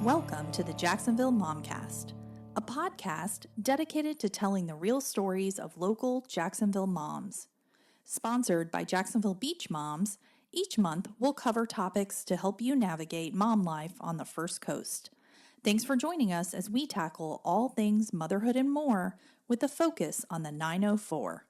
Welcome to the Jacksonville Momcast, a podcast dedicated to telling the real stories of local Jacksonville moms. Sponsored by Jacksonville Beach Moms, each month we'll cover topics to help you navigate mom life on the First Coast. Thanks for joining us as we tackle all things motherhood and more with a focus on the 904.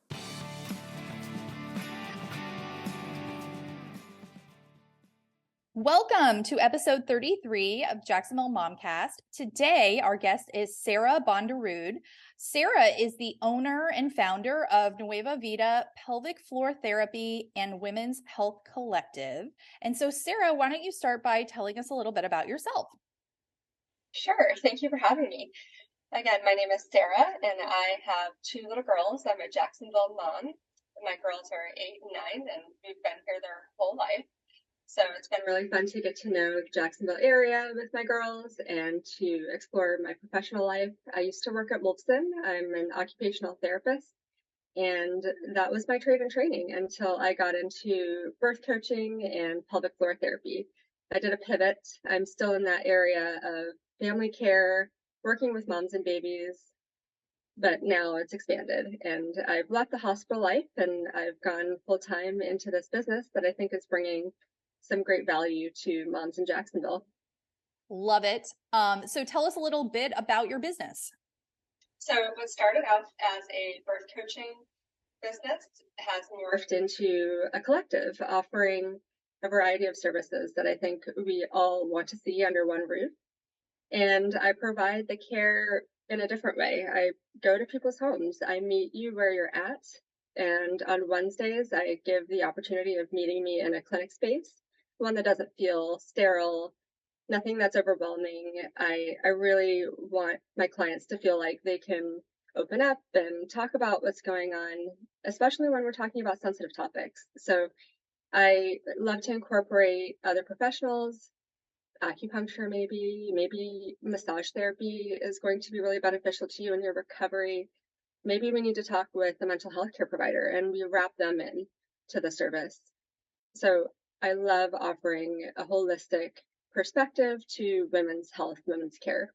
Welcome to episode 33 of Jacksonville Momcast. Today, our guest is Sara Bonderud. Sara is the owner and founder of Nueva, Vida, Pelvic Floor Therapy and Women's Health Collective. And so, Sara, why don't you start by telling us a little bit about yourself? Sure. Thank you for having me. Again, my name is Sara, and I have two little girls. I'm a Jacksonville mom. My girls are 8 and 9, and we've been here their whole life. So it's been really fun to get to know the Jacksonville area with my girls and to explore my professional life. I used to work at Molson. I'm an occupational therapist, and that was my trade and training until I got into birth coaching and pelvic floor therapy. I did a pivot. I'm still in that area of family care, working with moms and babies, but now it's expanded. And I've left the hospital life and I've gone full time into this business that I think is bringing some great value to moms in Jacksonville. Love it. So tell us a little bit about your business. So what started out as a birth coaching business has morphed into a collective offering a variety of services that I think we all want to see under one roof. And I provide the care in a different way. I go to people's homes. I meet you where you're at. And on Wednesdays, I give the opportunity of meeting me in a clinic space, one that doesn't feel sterile, nothing that's overwhelming. I really want my clients to feel like they can open up and talk about what's going on, especially when we're talking about sensitive topics. So I love to incorporate other professionals. Acupuncture, maybe massage therapy is going to be really beneficial to you in your recovery. Maybe we need to talk with a mental health care provider and we wrap them in to the service. So I love offering a holistic perspective to women's health, women's care.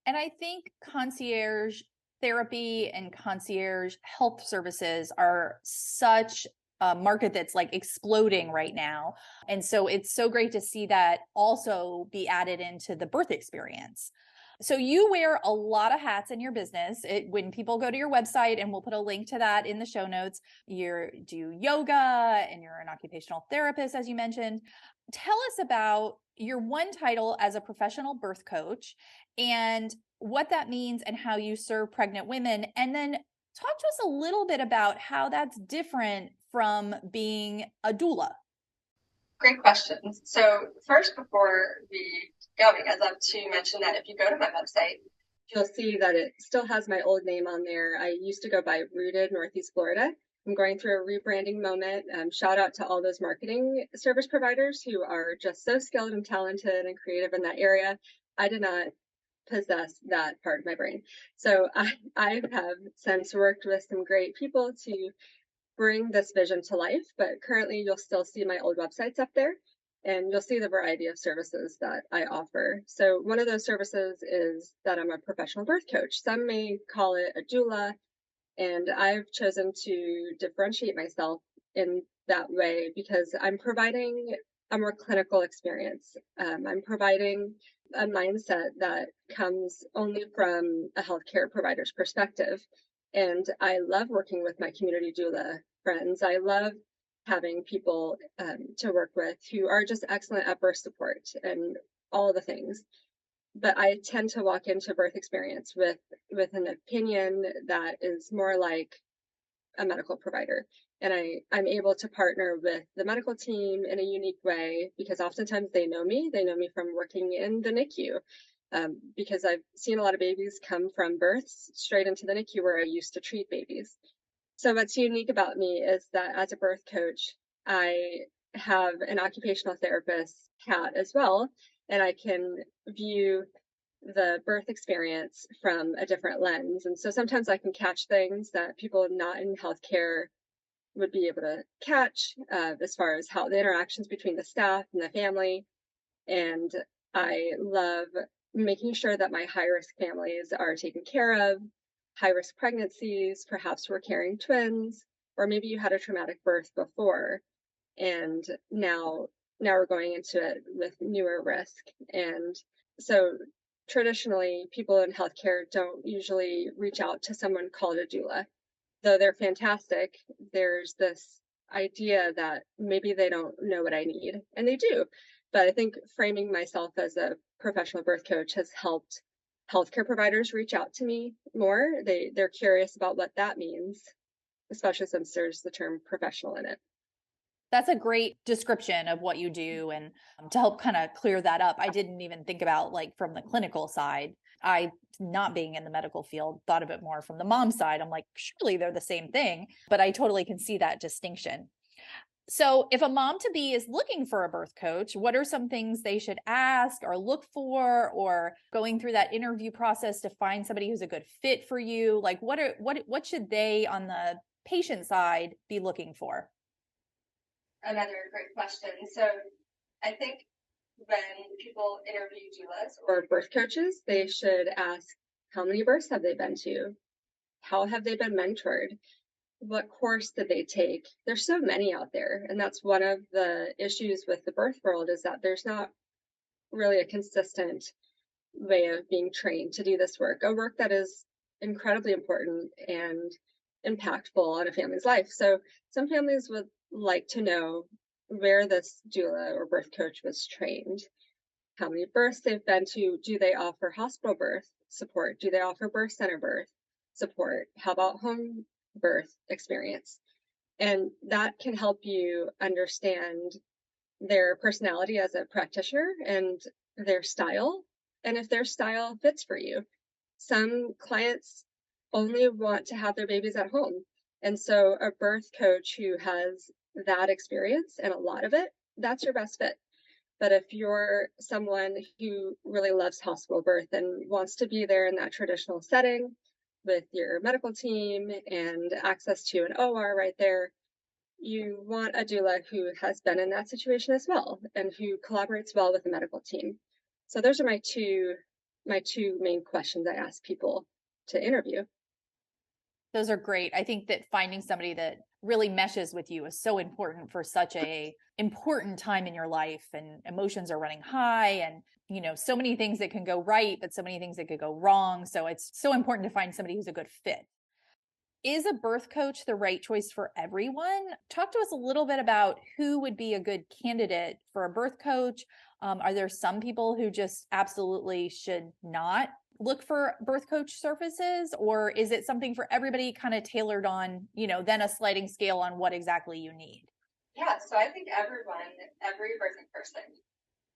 And I think concierge therapy and concierge health services are such a market that's like exploding right now. And so it's so great to see that also be added into the birth experience. So you wear a lot of hats in your business. When people go to your website, and we'll put a link to that in the show notes, you do yoga and you're an occupational therapist, as you mentioned. Tell us about your one title as a professional birth coach and what that means and how you serve pregnant women. And then talk to us a little bit about how that's different from being a doula. Great questions. So first, before we go, I'd love to mention that if you go to my website, you'll see that it still has my old name on there. I used to go by Rooted Northeast Florida. I'm going through a rebranding moment. Shout out to all those marketing service providers who are just so skilled and talented and creative in that area. I did not possess that part of my brain. So I have since worked with some great people to bring this vision to life, but currently you'll still see my old websites up there and you'll see the variety of services that I offer. So one of those services is that I'm a professional birth coach. Some may call it a doula, and I've chosen to differentiate myself in that way because I'm providing a more clinical experience. I'm providing a mindset that comes only from a healthcare provider's perspective. And I love working with my community doula friends. I love having people to work with who are just excellent at birth support and all the things. But I tend to walk into birth experience with an opinion that is more like a medical provider. And I'm able to partner with the medical team in a unique way because oftentimes they know me from working in the NICU. Because I've seen a lot of babies come from births straight into the NICU where I used to treat babies. So what's unique about me is that as a birth coach, I have an occupational therapist hat as well, and I can view the birth experience from a different lens. And so sometimes I can catch things that people not in healthcare would be able to catch as far as how the interactions between the staff and the family. And I love making sure that my high risk families are taken care of, high risk pregnancies, perhaps we're carrying twins, or maybe you had a traumatic birth before and now we're going into it with newer risk. And so traditionally people in healthcare don't usually reach out to someone called a doula. Though they're fantastic, there's this idea that maybe they don't know what I need, and they do. But I think framing myself as a professional birth coach has helped healthcare providers reach out to me more. They're curious about what that means, especially since there's the term professional in it. That's a great description of what you do. And to help kind of clear that up, I didn't even think about like from the clinical side. I, not being in the medical field, thought of it more from the mom side. I'm like, surely they're the same thing, but I totally can see that distinction. So if a mom to be is looking for a birth coach, what are some things they should ask or look for, or going through that interview process to find somebody who's a good fit for you? Like what should they on the patient side be looking for? Another great question. So I think when people interview doulas or birth coaches, they should ask, how many births have they been to? How have they been mentored? What course did they take? There's so many out there. And that's one of the issues with the birth world, is that there's not really a consistent way of being trained to do this work, a work that is incredibly important and impactful on a family's life. So some families would like to know where this doula or birth coach was trained, how many births they've been to, do they offer hospital birth support, do they offer birth center birth support, how about home birth experience? And that can help you understand their personality as a practitioner and their style, and if their style fits for you. Some clients only want to have their babies at home. And so a birth coach who has that experience and a lot of it, that's your best fit. But if you're someone who really loves hospital birth and wants to be there in that traditional setting with your medical team and access to an OR right there, you want a doula who has been in that situation as well and who collaborates well with the medical team. So those are my two main questions I ask people to interview. Those are great. I think that finding somebody that really meshes with you is so important for such a important time in your life, and emotions are running high, and so many things that can go right, but so many things that could go wrong. So it's so important to find somebody who's a good fit. Is a birth coach the right choice for everyone? Talk to us a little bit about who would be a good candidate for a birth coach. Are there some people who just absolutely should not look for birth coach services, or is it something for everybody, kind of tailored on, then a sliding scale on what exactly you need? Yeah, so I think every birthing person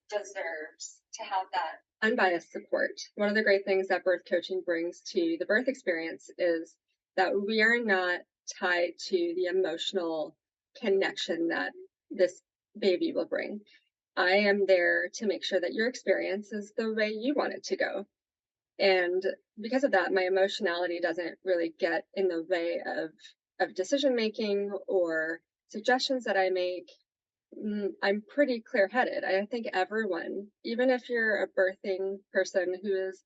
deserves to have that unbiased support. One of the great things that birth coaching brings to the birth experience is that we are not tied to the emotional connection that this baby will bring. I am there to make sure that your experience is the way you want it to go. And because of that, my emotionality doesn't really get in the way of decision making or suggestions that I make. I'm pretty clear headed. I think everyone, even if you're a birthing person who is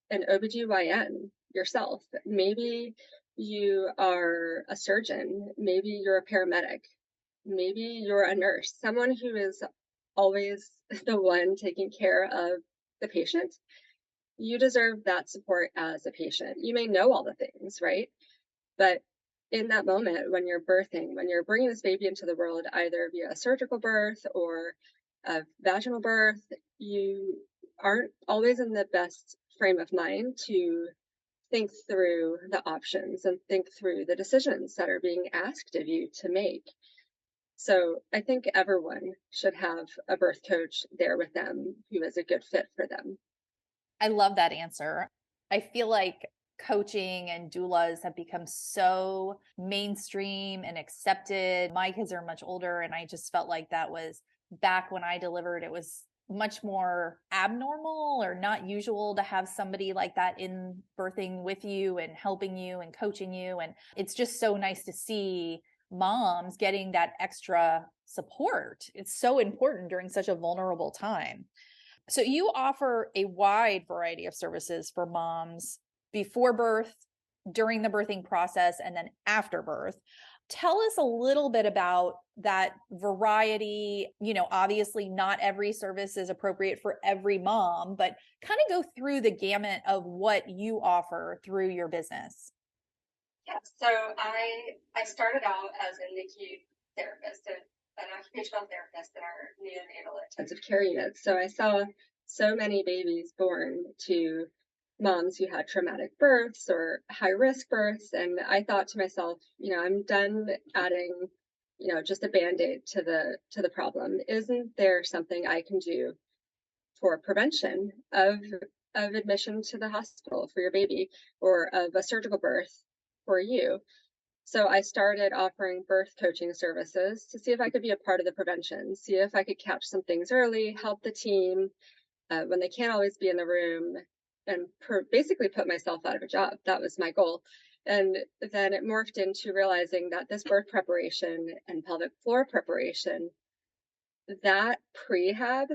an OBGYN yourself, maybe you are a surgeon, maybe you're a paramedic, maybe you're a nurse, someone who is always the one taking care of the patient, you deserve that support as a patient. You may know all the things, right? But in that moment, when you're birthing, when you're bringing this baby into the world, either via a surgical birth or a vaginal birth, you aren't always in the best frame of mind to think through the options and think through the decisions that are being asked of you to make. So I think everyone should have a birth coach there with them who is a good fit for them. I love that answer. I feel like coaching and doulas have become so mainstream and accepted. My kids are much older, and I just felt like that was back when I delivered, it was much more abnormal or not usual to have somebody like that in birthing with you and helping you and coaching you. And it's just so nice to see moms getting that extra support. It's so important during such a vulnerable time. So you offer a wide variety of services for moms before birth, during the birthing process, and then after birth. Tell us a little bit about that variety. Obviously not every service is appropriate for every mom, but kind of go through the gamut of what you offer through your business. Yeah, so I started out as a NICU therapist, an occupational therapist in our neonatal intensive care unit. So I saw so many babies born to moms who had traumatic births or high risk births, and I thought to myself, I'm done adding, just a band-aid to the problem. Isn't there something I can do for prevention of admission to the hospital for your baby, or of a surgical birth for you? So I started offering birth coaching services to see if I could be a part of the prevention, see if I could catch some things early, help the team when they can't always be in the room, and basically put myself out of a job. That was my goal. And then it morphed into realizing that this birth preparation and pelvic floor preparation, that prehab,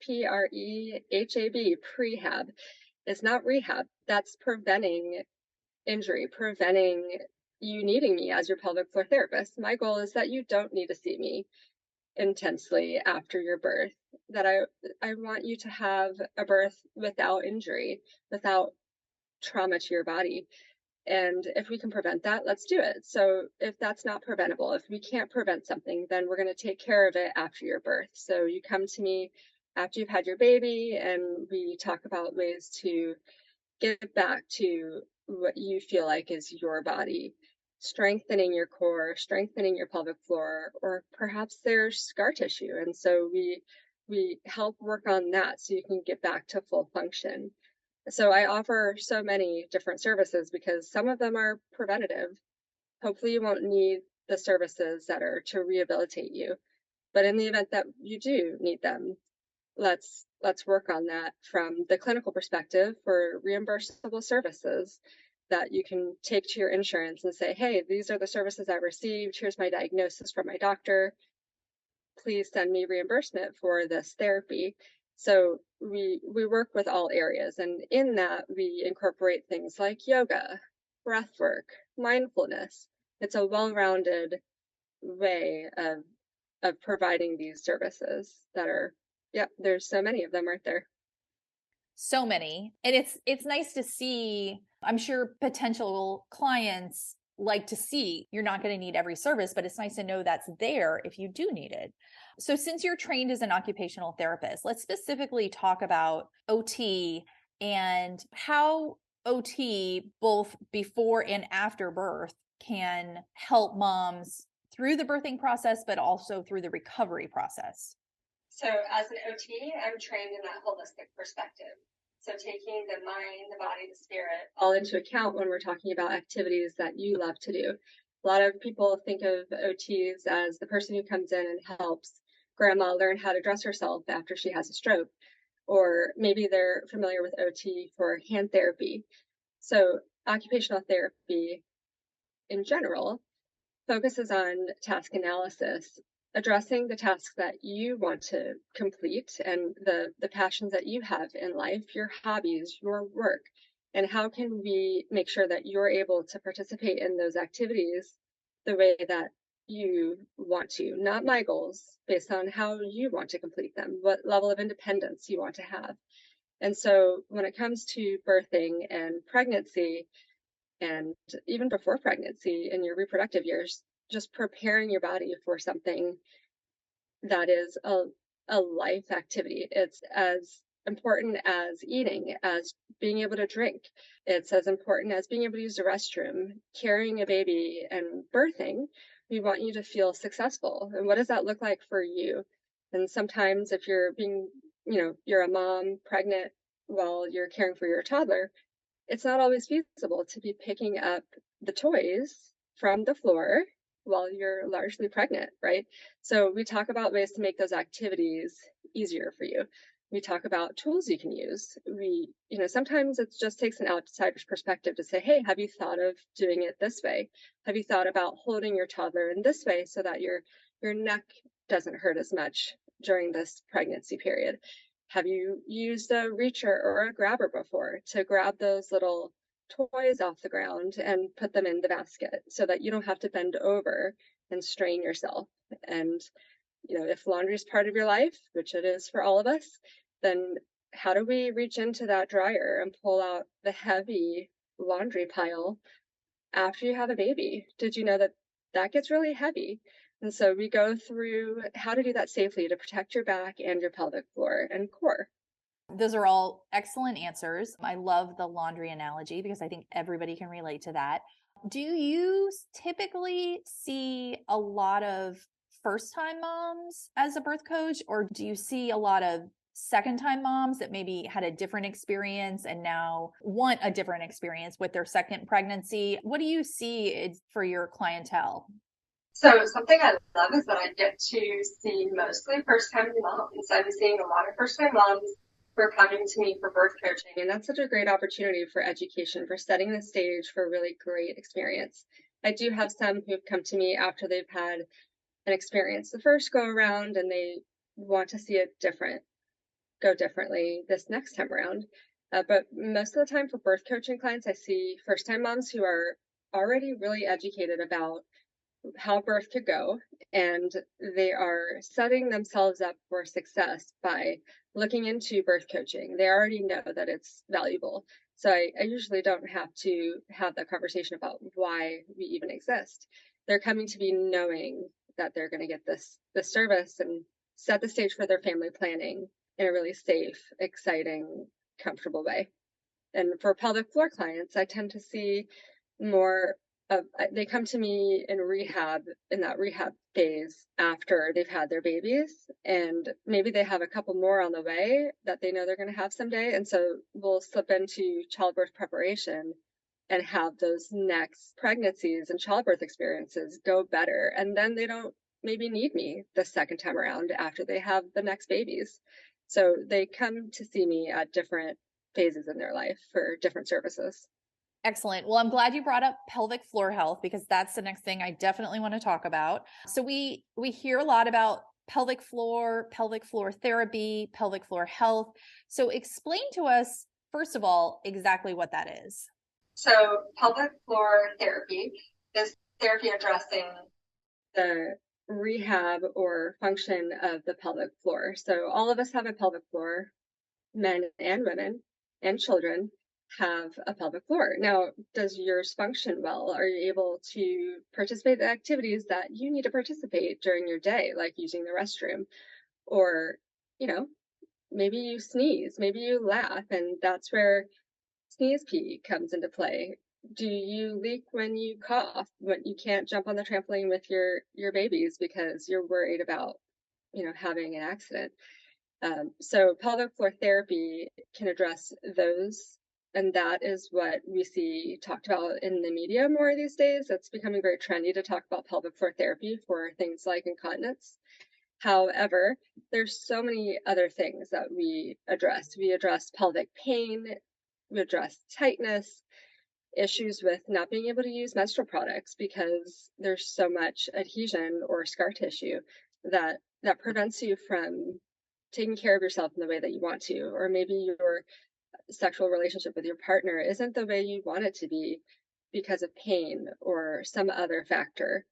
PREHAB, prehab, is not rehab. That's preventing injury, preventing you needing me as your pelvic floor therapist. My goal is that you don't need to see me intensely after your birth, that I want you to have a birth without injury, without trauma to your body. And if we can prevent that, let's do it. So if that's not preventable, if we can't prevent something, then we're going to take care of it after your birth. So you come to me after you've had your baby, and we talk about ways to get back to what you feel like is your body, strengthening your core, strengthening your pelvic floor, or perhaps there's scar tissue. And so we help work on that so you can get back to full function. So I offer so many different services because some of them are preventative. Hopefully you won't need the services that are to rehabilitate you. But in the event that you do need them, let's work on that from the clinical perspective for reimbursable services that you can take to your insurance and say, hey, these are the services I received. Here's my diagnosis from my doctor. Please send me reimbursement for this therapy. So we work with all areas, and in that we incorporate things like yoga, breath work, mindfulness. It's a well-rounded way of providing these services that are, yeah, there's so many of them, aren't there? So many. And it's nice to see. I'm sure potential clients like to see you're not going to need every service, but it's nice to know that's there if you do need it. So since you're trained as an occupational therapist, let's specifically talk about OT and how OT, both before and after birth, can help moms through the birthing process, but also through the recovery process. So as an OT, I'm trained in that holistic perspective. So taking the mind, the body, the spirit all into account when we're talking about activities that you love to do. A lot of people think of OTs as the person who comes in and helps grandma learn how to dress herself after she has a stroke, or maybe they're familiar with OT for hand therapy. So occupational therapy in general focuses on task analysis, addressing the tasks that you want to complete and the passions that you have in life, your hobbies, your work, and how can we make sure that you're able to participate in those activities the way that you want to, not my goals, based on how you want to complete them, what level of independence you want to have. And so when it comes to birthing and pregnancy, and even before pregnancy in your reproductive years, just preparing your body for something that is a life activity. It's as important as eating, as being able to drink. It's as important as being able to use the restroom, carrying a baby and birthing. We want you to feel successful. And what does that look like for you? And sometimes if you're being, you're a mom pregnant while you're caring for your toddler, it's not always feasible to be picking up the toys from the floor while you're largely pregnant, right? So we talk about ways to make those activities easier for you. We talk about tools you can use. Sometimes it just takes an outsider's perspective to say, hey, have you thought of doing it this way? Have you thought about holding your toddler in this way so that your neck doesn't hurt as much during this pregnancy period? Have you used a reacher or a grabber before to grab those little toys off the ground and put them in the basket so that you don't have to bend over and strain yourself? And, if laundry is part of your life, which it is for all of us, then how do we reach into that dryer and pull out the heavy laundry pile after you have a baby? Did you know that that gets really heavy? And so we go through how to do that safely to protect your back and your pelvic floor and core. Those are all excellent answers. I love the laundry analogy because I think everybody can relate to that. Do you typically see a lot of first time moms as a birth coach, or do you see a lot of second time moms that maybe had a different experience and now want a different experience with their second pregnancy? What do you see for your clientele? So something I love is that I get to see mostly first-time moms. I'm seeing a lot of first-time moms who are coming to me for birth coaching, and that's such a great opportunity for education, for setting the stage for a really great experience. I do have some who've come to me after they've had an experience the first go around, and they want to see it go differently this next time around. But most of the time for birth coaching clients, I see first-time moms who are already really educated about how birth could go, and they are setting themselves up for success by looking into birth coaching. They already know that it's valuable. So I usually don't have to have that conversation about why we even exist. They're coming to me knowing that they're going to get this service and set the stage for their family planning in a really safe, exciting, comfortable way. And for pelvic floor clients, I tend to see more they come to me in that rehab phase after they've had their babies, and maybe they have a couple more on the way that they know they're going to have someday. And so we'll slip into childbirth preparation and have those next pregnancies and childbirth experiences go better. And then they don't maybe need me the second time around after they have the next babies. So they come to see me at different phases in their life for different services. Excellent. Well, I'm glad you brought up pelvic floor health because that's the next thing I definitely want to talk about. So we hear a lot about pelvic floor therapy, pelvic floor health. So explain to us first of all exactly what that is. So pelvic floor therapy is therapy addressing the rehab or function of the pelvic floor. So all of us have a pelvic floor, men and women and children have a pelvic floor. Now, does yours function well? Are you able to participate in activities that you need to participate during your day, like using the restroom? Or, you know, maybe you sneeze, maybe you laugh, and that's where sneeze pee comes into play. Do you leak when you cough, when you can't jump on the trampoline with your babies because you're worried about, having an accident? So pelvic floor therapy can address those, and that is what we see talked about in the media more these days. It's becoming very trendy to talk about pelvic floor therapy for things like incontinence. However, there's so many other things that we address. We address pelvic pain, we address tightness, issues with not being able to use menstrual products because there's so much adhesion or scar tissue that prevents you from taking care of yourself in the way that you want to, or maybe your sexual relationship with your partner isn't the way you want it to be because of pain or some other factor.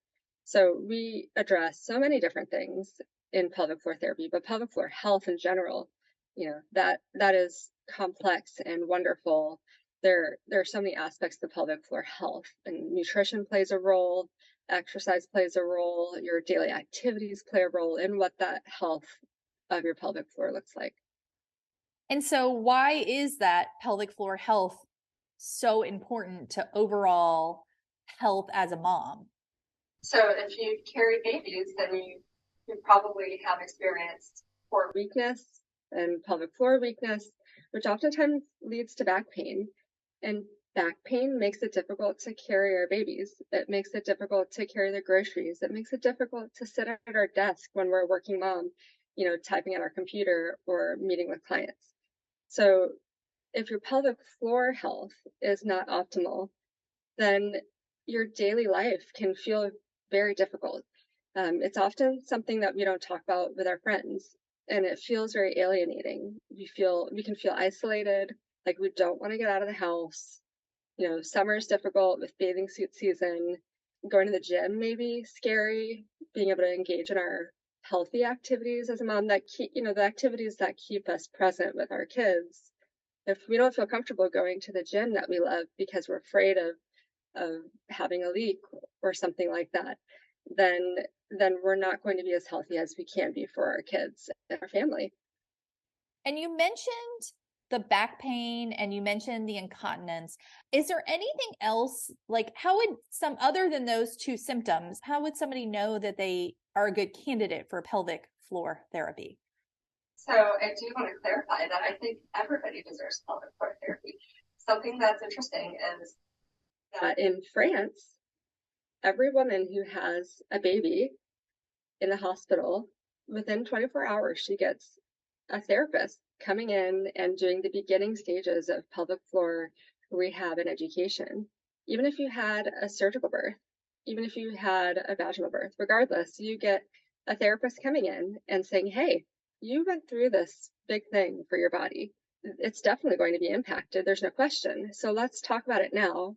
So we address so many different things in pelvic floor therapy, but pelvic floor health in general, that is complex and wonderful. There are so many aspects to pelvic floor health, and nutrition plays a role, exercise plays a role, your daily activities play a role in what that health of your pelvic floor looks like. And so why is that pelvic floor health so important to overall health as a mom? So if you've carried babies, then you probably have experienced core weakness and pelvic floor weakness, which oftentimes leads to back pain. And back pain makes it difficult to carry our babies. It makes it difficult to carry the groceries. It makes it difficult to sit at our desk when we're a working mom, typing at our computer or meeting with clients. So if your pelvic floor health is not optimal, then your daily life can feel very difficult. It's often something that we don't talk about with our friends. and it feels very alienating. We can feel isolated, like we don't want to get out of the house. Summer is difficult with bathing suit season. Going to the gym maybe scary. Being able to engage in our healthy activities as a mom, that keep the activities that keep us present with our kids. If we don't feel comfortable going to the gym that we love because we're afraid of having a leak or something like that, then we're not going to be as healthy as we can be for our kids and our family. And you mentioned the back pain and you mentioned the incontinence. Is there anything else, like how would other than those two symptoms, how would somebody know that they are a good candidate for pelvic floor therapy? So I do want to clarify that I think everybody deserves pelvic floor therapy. Something that's interesting is that in France, every woman who has a baby in the hospital, within 24 hours, she gets a therapist coming in and doing the beginning stages of pelvic floor rehab and education. Even if you had a surgical birth, even if you had a vaginal birth, regardless, you get a therapist coming in and saying, hey, you went through this big thing for your body. It's definitely going to be impacted. There's no question. So let's talk about it now.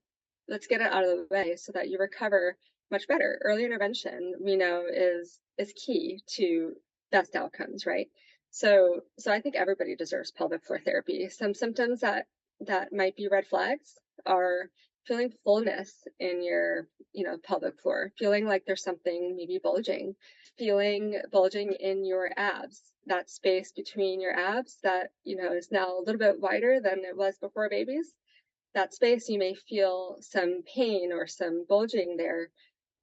Let's get it out of the way so that you recover much better. Early intervention, we know, is key to best outcomes, right? So I think everybody deserves pelvic floor therapy. Some symptoms that might be red flags are feeling fullness in your, pelvic floor, feeling like there's something maybe bulging, feeling bulging in your abs, that space between your abs that, is now a little bit wider than it was before babies. That space, you may feel some pain or some bulging there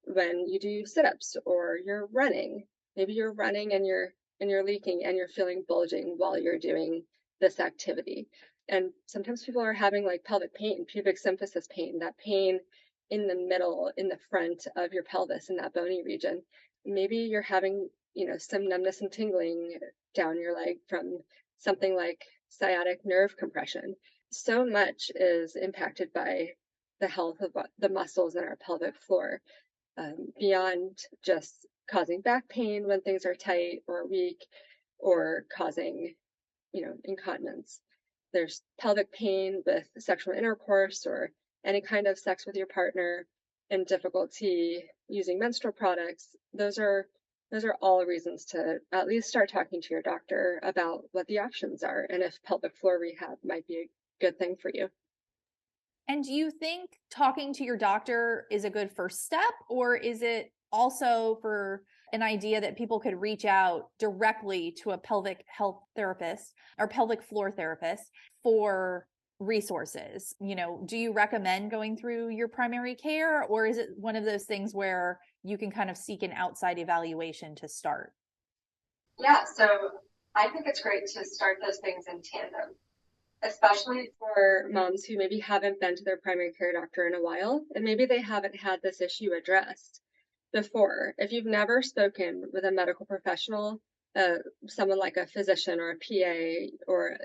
when you do sit-ups or you're running. Maybe you're running and you're leaking and you're feeling bulging while you're doing this activity. And sometimes people are having like pelvic pain, pubic symphysis pain, that pain in the middle, in the front of your pelvis, in that bony region. Maybe you're having, some numbness and tingling down your leg from something like sciatic nerve compression. So much is impacted by the health of the muscles in our pelvic floor, beyond just causing back pain when things are tight or weak, or causing, incontinence. There's pelvic pain with sexual intercourse or any kind of sex with your partner, and difficulty using menstrual products. Those are all reasons to at least start talking to your doctor about what the options are and if pelvic floor rehab might be a good thing for you. And do you think talking to your doctor is a good first step, or is it also for an idea that people could reach out directly to a pelvic health therapist or pelvic floor therapist for resources? Do you recommend going through your primary care, or is it one of those things where you can kind of seek an outside evaluation to start? Yeah, so I think it's great to start those things in tandem, especially for moms who maybe haven't been to their primary care doctor in a while, and maybe they haven't had this issue addressed before. If you've never spoken with a medical professional, someone like a physician or a PA or,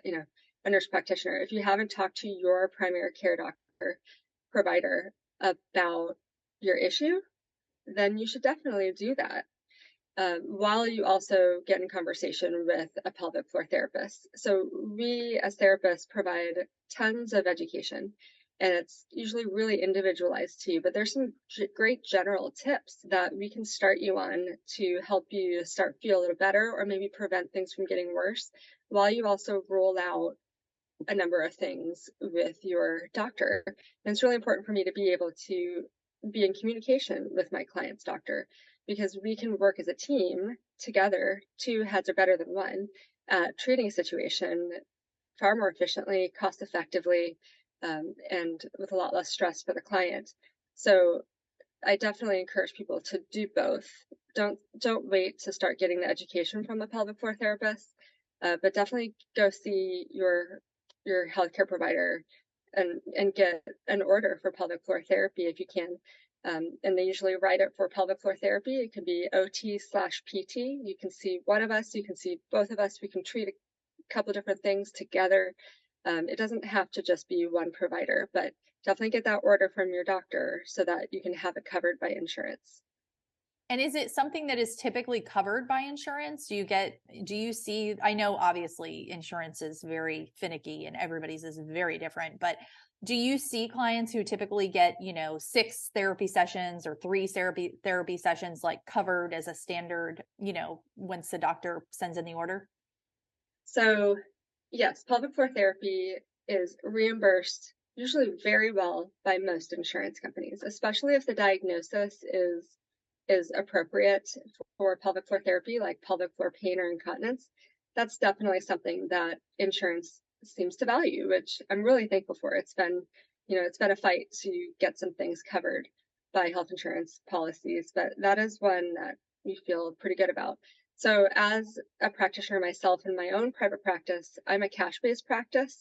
a nurse practitioner, if you haven't talked to your primary care doctor provider about your issue, then you should definitely do that, while you also get in conversation with a pelvic floor therapist. So we as therapists provide tons of education, and it's usually really individualized to you, but there's some great general tips that we can start you on to help you start feel a little better or maybe prevent things from getting worse, while you also roll out a number of things with your doctor. And it's really important for me to be able to be in communication with my client's doctor, because we can work as a team together. Two heads are better than one at treating a situation far more efficiently, cost effectively, and with a lot less stress for the client. So I definitely encourage people to do both. Don't wait to start getting the education from a pelvic floor therapist, but definitely go see your healthcare provider and get an order for pelvic floor therapy if you can. And they usually write it for pelvic floor therapy. It could be OT/PT. You can see one of us, you can see both of us. We can treat a couple different things together. It doesn't have to just be one provider, but definitely get that order from your doctor so that you can have it covered by insurance. And is it something that is typically covered by insurance? Do you see, I know obviously insurance is very finicky and everybody's is very different, but do you see clients who typically get, 6 therapy sessions or 3 therapy sessions like covered as a standard, once the doctor sends in the order? So yes, pelvic floor therapy is reimbursed usually very well by most insurance companies, especially if the diagnosis is appropriate for pelvic floor therapy, like pelvic floor pain or incontinence. That's definitely something that insurance seems to value, which I'm really thankful for. It's been a fight to get some things covered by health insurance policies, but that is one that we feel pretty good about. So as a practitioner myself in my own private practice, I'm a cash-based practice.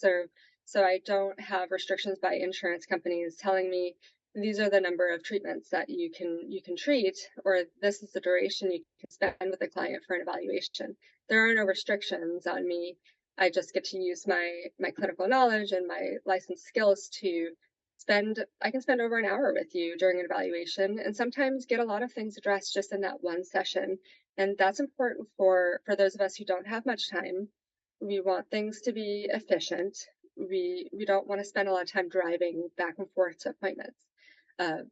So I don't have restrictions by insurance companies telling me these are the number of treatments that you can treat, or this is the duration you can spend with the client for an evaluation. There are no restrictions on me. I just get to use my clinical knowledge and my licensed skills to I can spend over an hour with you during an evaluation and sometimes get a lot of things addressed just in that one session. And that's important for those of us who don't have much time. We want things to be efficient. We don't want to spend a lot of time driving back and forth to appointments.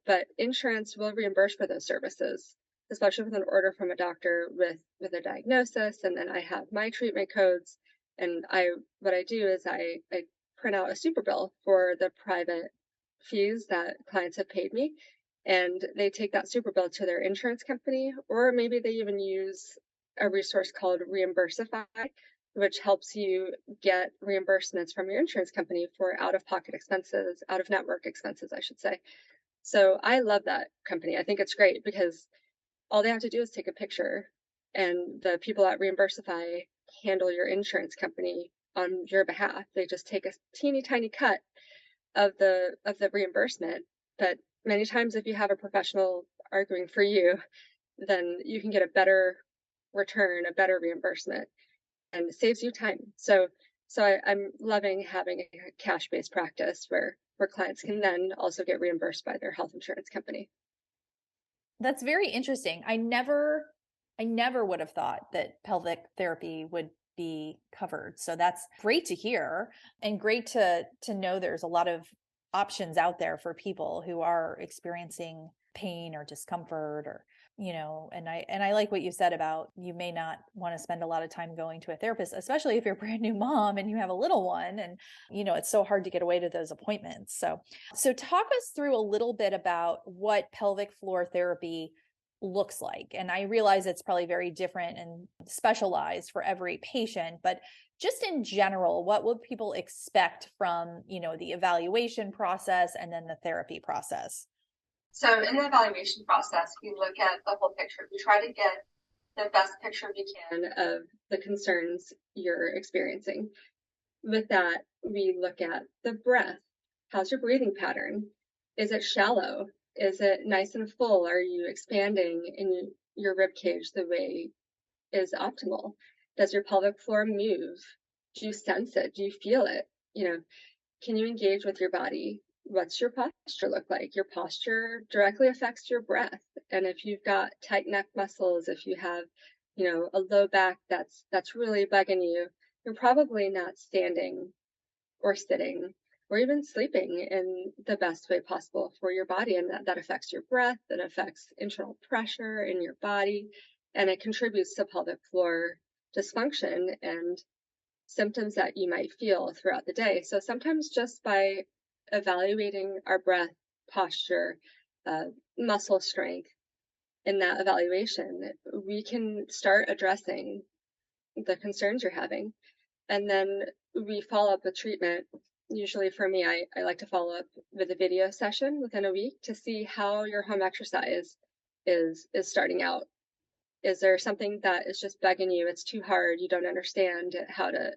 But insurance will reimburse for those services, especially with an order from a doctor with a diagnosis. And then I have my treatment codes. And what I do is I print out a super bill for the private fees that clients have paid me. And they take that super bill to their insurance company, or maybe they even use a resource called Reimbursify, which helps you get reimbursements from your insurance company for out-of-pocket expenses, out-of-network expenses, I should say. So I love that company. I think it's great because all they have to do is take a picture, and the people at Reimbursify handle your insurance company on your behalf. They just take a teeny tiny cut of the reimbursement. But many times if you have a professional arguing for you, then you can get a better return, a better reimbursement, and it saves you time. So I'm loving having a cash-based practice where clients can then also get reimbursed by their health insurance company. That's very interesting. I never would have thought that pelvic therapy would be covered. So that's great to hear and great to know there's a lot of options out there for people who are experiencing pain or discomfort or and I like what you said about you may not want to spend a lot of time going to a therapist, especially if you're a brand new mom and you have a little one and it's so hard to get away to those appointments. So talk us through a little bit about what pelvic floor therapy looks like. And I realize it's probably very different and specialized for every patient, but just in general, what would people expect from, the evaluation process and then the therapy process? So in the evaluation process, we look at the whole picture. We try to get the best picture we can of the concerns you're experiencing. With that, we look at the breath. How's your breathing pattern? Is it shallow? Is it nice and full? Are you expanding in your rib cage the way is optimal? Does your pelvic floor move? Do you sense it? Do you feel it? Can you engage with your body? What's your posture look like? Your posture directly affects your breath. And if you've got tight neck muscles, if you have, a low back that's really bugging you, you're probably not standing or sitting or even sleeping in the best way possible for your body. And that affects your breath, that affects internal pressure in your body, and it contributes to pelvic floor dysfunction and symptoms that you might feel throughout the day. So sometimes just by evaluating our breath, posture, muscle strength in that evaluation, we can start addressing the concerns you're having. And then we follow up with treatment. Usually for me, I like to follow up with a video session within a week to see how your home exercise is starting out. Is there something that is just bugging you? It's too hard. You don't understand how to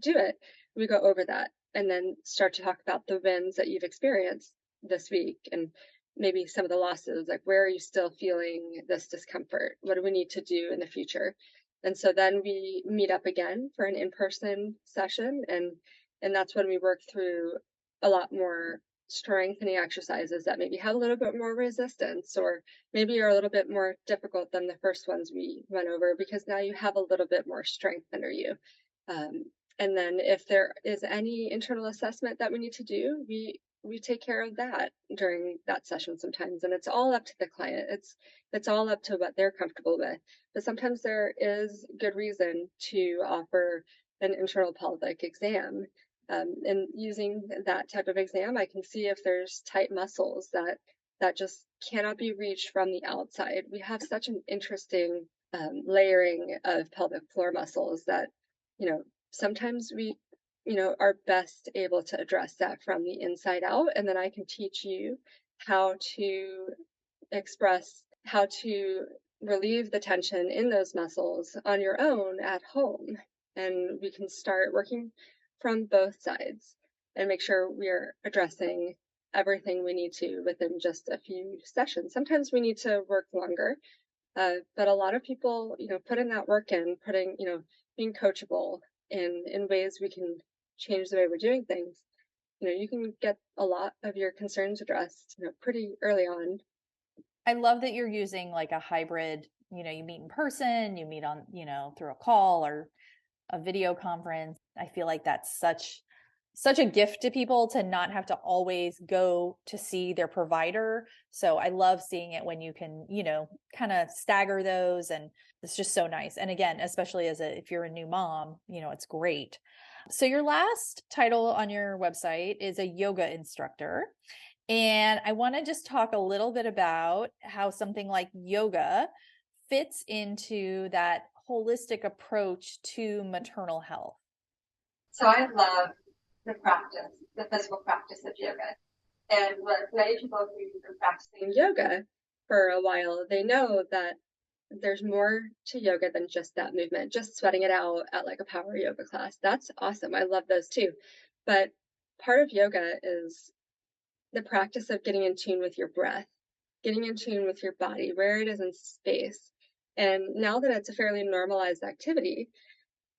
do it. We go over that and then start to talk about the wins that you've experienced this week and maybe some of the losses. Like, where are you still feeling this discomfort? What do we need to do in the future? And so then we meet up again for an in-person session, and that's when we work through a lot more strengthening exercises that maybe have a little bit more resistance, or maybe are a little bit more difficult than the first ones we went over, because now you have a little bit more strength under you. Um, and then if there is any internal assessment that we need to do, we take care of that during that session sometimes, and it's all up to the client. It's all up to what they're comfortable with. But sometimes there is good reason to offer an internal pelvic exam. And using that type of exam, I can see if there's tight muscles that just cannot be reached from the outside. We have such an interesting layering of pelvic floor muscles that, sometimes we, are best able to address that from the inside out. And then I can teach you how to express, how to relieve the tension in those muscles on your own at home. And we can start working from both sides and make sure we're addressing everything we need to within just a few sessions. Sometimes we need to work longer, but a lot of people, put in that work in, being coachable in ways we can change the way we're doing things. You can get a lot of your concerns addressed, pretty early on. I love that you're using like a hybrid, you meet in person, you meet on, through a call or a video conference. I feel like that's such a gift to people to not have to always go to see their provider. So I love seeing it when you can, kind of stagger those, and it's just so nice. And again, especially if you're a new mom, it's great. So your last title on your website is a yoga instructor. And I want to just talk a little bit about how something like yoga fits into that holistic approach to maternal health. So I love the physical practice of yoga. And what many people who've been practicing yoga for a while, they know that there's more to yoga than just that movement, just sweating it out at like a power yoga class. That's awesome. I love those too. But part of yoga is the practice of getting in tune with your breath, getting in tune with your body, where it is in space. And now that it's a fairly normalized activity,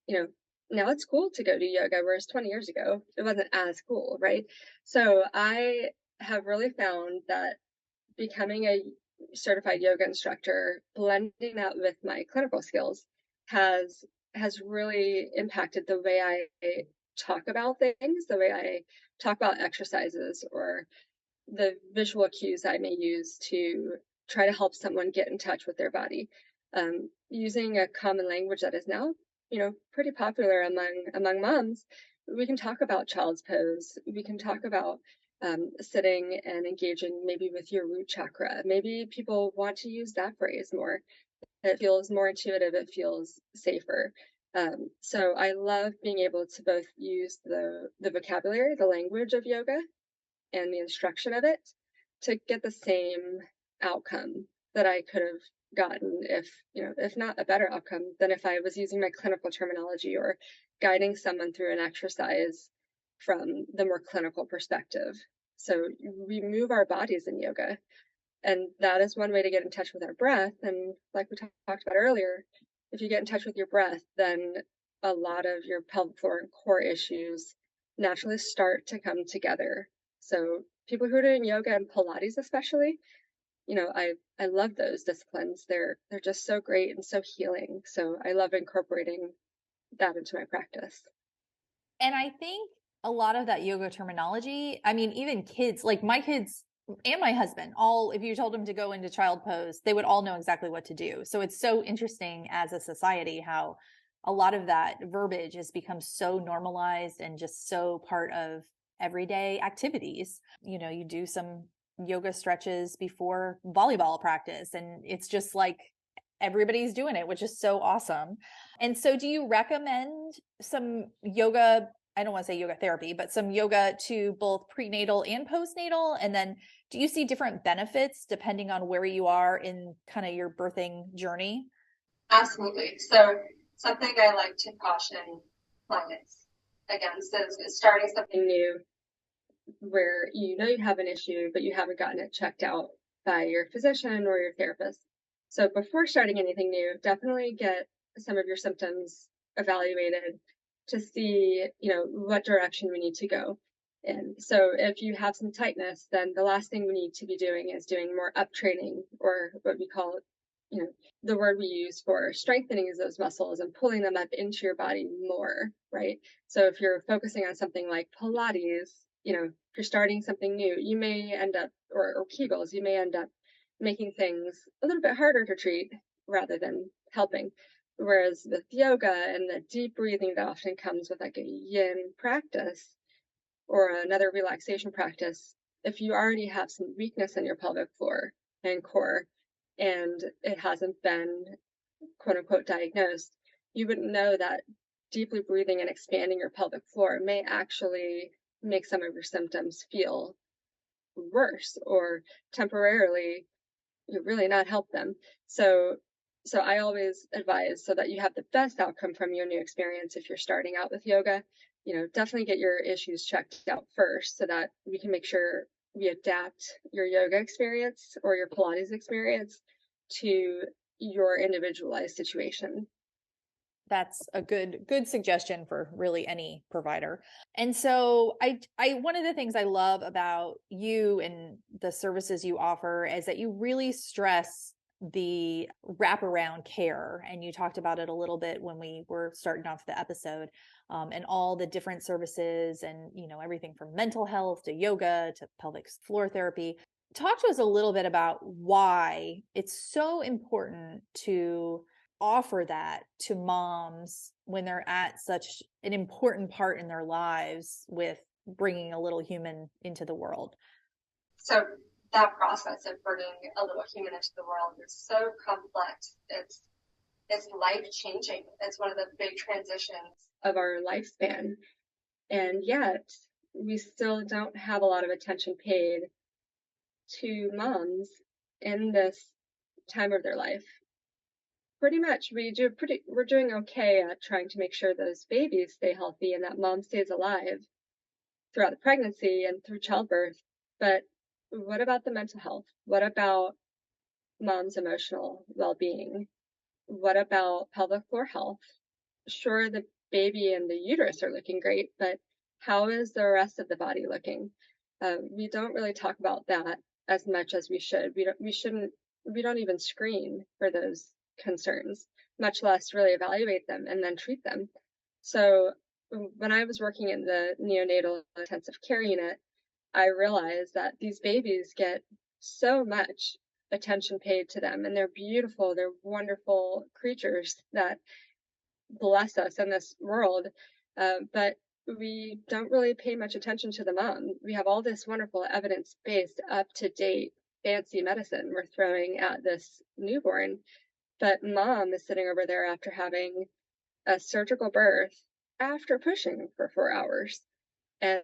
now it's cool to go to yoga, whereas 20 years ago, it wasn't as cool, right? So I have really found that becoming a certified yoga instructor, blending that with my clinical skills, has really impacted the way I talk about things, the way I talk about exercises, or the visual cues I may use to try to help someone get in touch with their body, using a common language that is now, pretty popular among moms. We can talk about child's pose. We can talk about sitting and engaging maybe with your root chakra. Maybe people want to use that phrase more. It feels more intuitive. It feels safer. So I love being able to both use the vocabulary, the language of yoga, and the instruction of it to get the same outcome that I could have gotten, if not a better outcome than if I was using my clinical terminology or guiding someone through an exercise from the more clinical perspective. So we move our bodies in yoga, and that is one way to get in touch with our breath. And like we talked about earlier, if you get in touch with your breath, then a lot of your pelvic floor and core issues naturally start to come together. So people who are doing yoga and Pilates especially, I love those disciplines. They're just so great and so healing. So I love incorporating that into my practice. And I think a lot of that yoga terminology, I mean, even kids, like my kids and my husband, all, if you told them to go into child pose, they would all know exactly what to do. So it's so interesting as a society how a lot of that verbiage has become so normalized and just so part of everyday activities. You do some yoga stretches before volleyball practice, and it's just like everybody's doing it, which is so awesome. And so do you recommend some yoga, I don't want to say yoga therapy, but some yoga to both prenatal and postnatal? And then do you see different benefits depending on where you are in kind of your birthing journey? Absolutely. So something I like to caution clients against is starting something new where you have an issue, but you haven't gotten it checked out by your physician or your therapist. So before starting anything new, definitely get some of your symptoms evaluated to see, what direction we need to go. And so if you have some tightness, then the last thing we need to be doing is doing more up training, or what we call, the word we use for strengthening is those muscles and pulling them up into your body more, right? So if you're focusing on something like Pilates, if you're starting something new, you may end up, or Kegels, you may end up making things a little bit harder to treat rather than helping. Whereas with yoga and the deep breathing that often comes with like a yin practice, or another relaxation practice, if you already have some weakness in your pelvic floor and core and it hasn't been quote unquote diagnosed, you wouldn't know that deeply breathing and expanding your pelvic floor may actually make some of your symptoms feel worse or temporarily really not help them. So I always advise, so that you have the best outcome from your new experience if you're starting out with yoga, definitely get your issues checked out first so that we can make sure we adapt your yoga experience or your Pilates experience to your individualized situation. That's a good suggestion for really any provider. And so I one of the things I love about you and the services you offer is that you really stress the wraparound care. And you talked about it a little bit when we were starting off the episode, and all the different services and, everything from mental health to yoga to pelvic floor therapy. Talk to us a little bit about why it's so important to offer that to moms when they're at such an important part in their lives with bringing a little human into the world. So that process of bringing a little human into the world is so complex. It's life changing. It's one of the big transitions of our lifespan. And yet, we still don't have a lot of attention paid to moms in this time of their life. Pretty much, we're doing okay at trying to make sure those babies stay healthy and that mom stays alive throughout the pregnancy and through childbirth. But what about the mental health? What about mom's emotional well-being? What about pelvic floor health? Sure, the baby and the uterus are looking great, but how is the rest of the body looking? We don't really talk about that as much as we should. We don't even screen for those concerns, much less really evaluate them and then treat them. So when I was working in the neonatal intensive care unit, I realized that these babies get so much attention paid to them, and they're beautiful, they're wonderful creatures that bless us in this world, but we don't really pay much attention to the mom. We have all this wonderful evidence-based, up-to-date, fancy medicine we're throwing at this newborn, but mom is sitting over there after having a surgical birth after pushing for 4 hours, and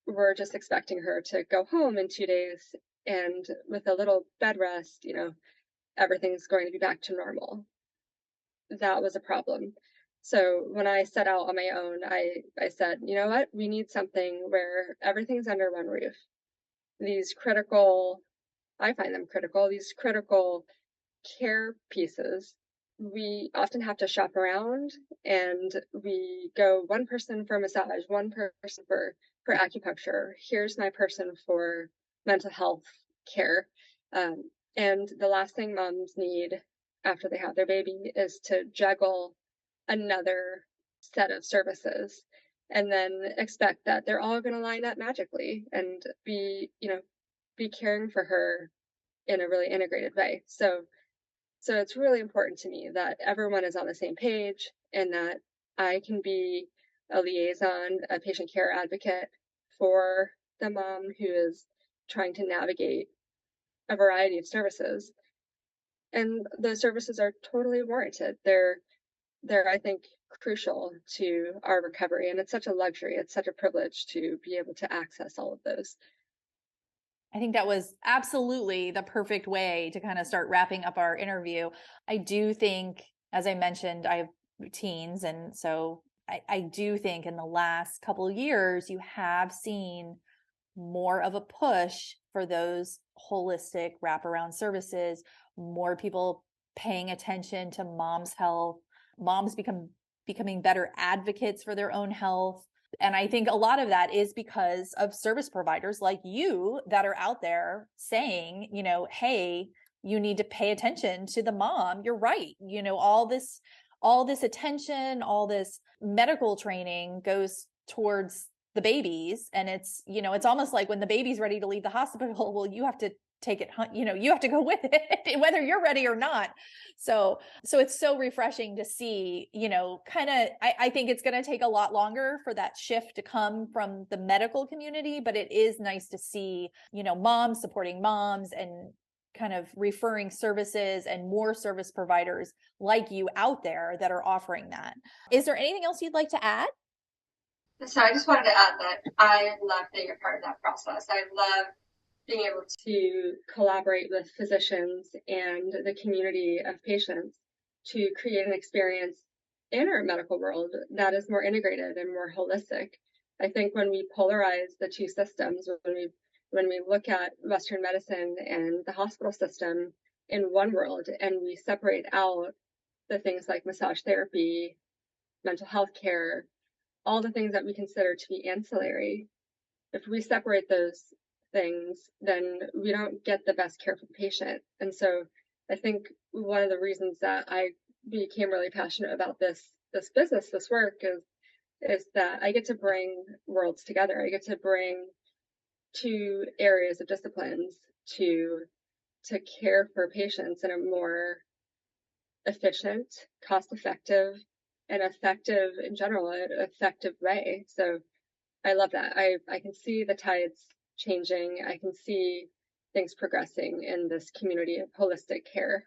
we're just expecting her to go home in 2 days, and with a little bed rest, everything's going to be back to normal. That was a problem. So when I set out on my own, I said, you know what, we need something where everything's under one roof. These critical, I find them critical, these critical care pieces, we often have to shop around, and we go one person for massage, one person for acupuncture. Here's my person for mental health care. And the last thing moms need after they have their baby is to juggle another set of services and then expect that they're all going to line up magically and be caring for her in a really integrated way. So it's really important to me that everyone is on the same page and that I can be a liaison, a patient care advocate for the mom who is trying to navigate a variety of services. And those services are totally warranted. They're, I think, crucial to our recovery. And it's such a luxury. It's such a privilege to be able to access all of those. I think that was absolutely the perfect way to kind of start wrapping up our interview. I do think, as I mentioned, I have teens. And so I do think in the last couple of years, you have seen more of a push for those holistic wraparound services, more people paying attention to mom's health, moms becoming better advocates for their own health. And I think a lot of that is because of service providers like you that are out there saying, hey, you need to pay attention to the mom. You're right. All this attention, all this medical training goes towards the babies. And it's almost like when the baby's ready to leave the hospital, well, you have to take it, you have to go with it, whether you're ready or not. So it's so refreshing to see, I think it's going to take a lot longer for that shift to come from the medical community, but it is nice to see, moms supporting moms and kind of referring services and more service providers like you out there that are offering that. Is there anything else you'd like to add? So I just wanted to add that I love being a part of that process. I love being able to collaborate with physicians and the community of patients to create an experience in our medical world that is more integrated and more holistic. I think when we polarize the two systems, when we look at Western medicine and the hospital system in one world, and we separate out the things like massage therapy, mental health care, all the things that we consider to be ancillary, if we separate those things, then we don't get the best care for the patient. And so I think one of the reasons that I became really passionate about this business, this work, is that I get to bring worlds together. I get to bring two areas of disciplines to care for patients in a more efficient, cost-effective, and effective in general, effective way. So I love that. I can see the tides changing. I can see things progressing in this community of holistic care.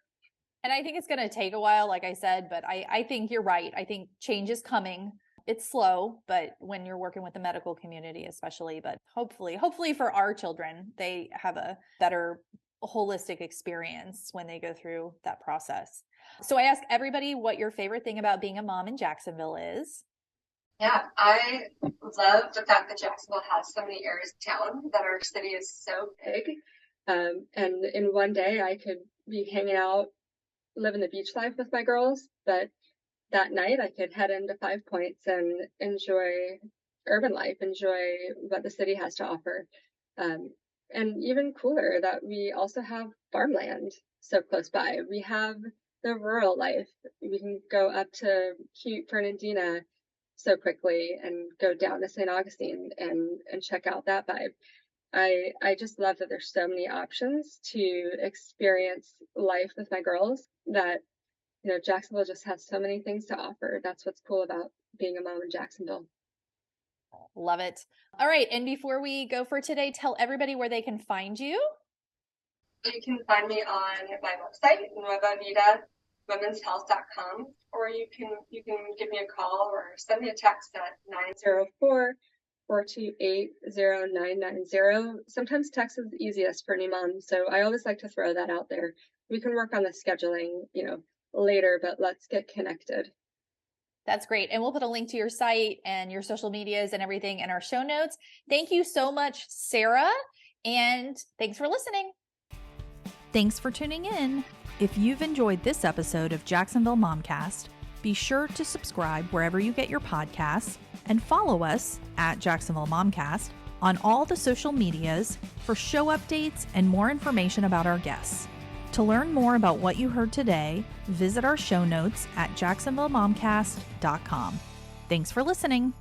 And I think it's going to take a while, like I said, but I think you're right. I think change is coming. It's slow, but when you're working with the medical community, especially, but hopefully for our children, they have a better holistic experience when they go through that process. So I ask everybody what your favorite thing about being a mom in Jacksonville is. Yeah, I love the fact that Jacksonville has so many areas of town, that our city is so big. And in one day I could be hanging out, living the beach life with my girls, but that night I could head into Five Points and enjoy urban life, enjoy what the city has to offer. And even cooler that we also have farmland so close by. We have the rural life. We can go up to cute Fernandina so quickly and go down to St. Augustine and check out that vibe. I just love that there's so many options to experience life with my girls, that Jacksonville just has so many things to offer. That's what's cool about being a mom in Jacksonville. Love it. All right. And before we go for today, tell everybody where they can find you. You can find me on my website, Nueva Vida, womenshealth.com, or you can give me a call or send me a text at 904-428-0990. Sometimes text is easiest for any mom, so I always like to throw that out there. We can work on the scheduling, later, but let's get connected. That's great. And we'll put a link to your site and your social medias and everything in our show notes. Thank you so much, Sara, and thanks for listening. Thanks for tuning in. If you've enjoyed this episode of Jacksonville Momcast, be sure to subscribe wherever you get your podcasts and follow us at Jacksonville Momcast on all the social medias for show updates and more information about our guests. To learn more about what you heard today, visit our show notes at jacksonvillemomcast.com. Thanks for listening.